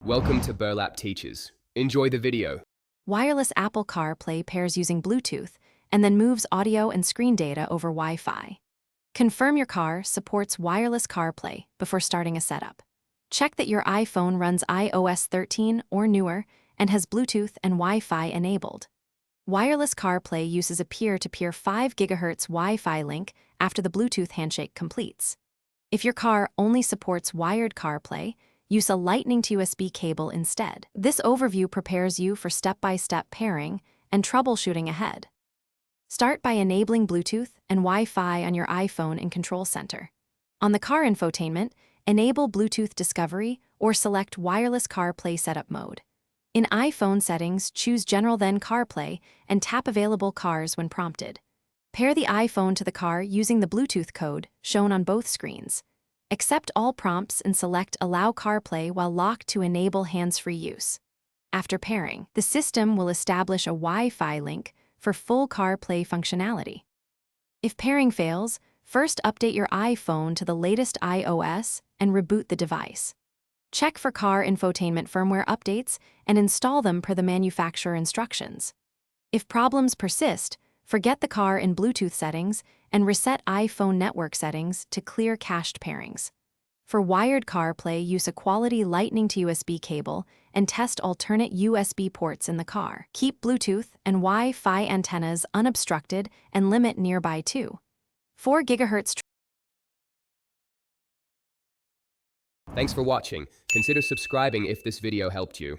Welcome to Burlap Teachers. Enjoy the video. Wireless Apple CarPlay pairs using Bluetooth and then moves audio and screen data over Wi-Fi. Confirm your car supports wireless CarPlay before starting a setup. Check that your iPhone runs iOS 13 or newer and has Bluetooth and Wi-Fi enabled. Wireless CarPlay uses a peer-to-peer 5 GHz Wi-Fi link after the Bluetooth handshake completes. If your car only supports wired CarPlay, use a Lightning to USB cable instead. This overview prepares you for step-by-step pairing and troubleshooting ahead. Start by enabling Bluetooth and Wi-Fi on your iPhone in Control Center. On the car infotainment, enable Bluetooth Discovery or select Wireless CarPlay Setup Mode. In iPhone settings, choose General then CarPlay and tap Available Cars when prompted. Pair the iPhone to the car using the Bluetooth code shown on both screens. Accept all prompts and select Allow CarPlay while locked to enable hands-free use. After pairing, the system will establish a Wi-Fi link for full CarPlay functionality. If pairing fails, first update your iPhone to the latest iOS and reboot the device. Check for car infotainment firmware updates and install them per the manufacturer instructions. If problems persist, forget the car in Bluetooth settings and reset iPhone network settings to clear cached pairings. For wired CarPlay, use a quality Lightning to USB cable and test alternate USB ports in the car. Keep Bluetooth and Wi-Fi antennas unobstructed and limit nearby to 4 GHz. Thanks for watching. Consider subscribing if this video helped you.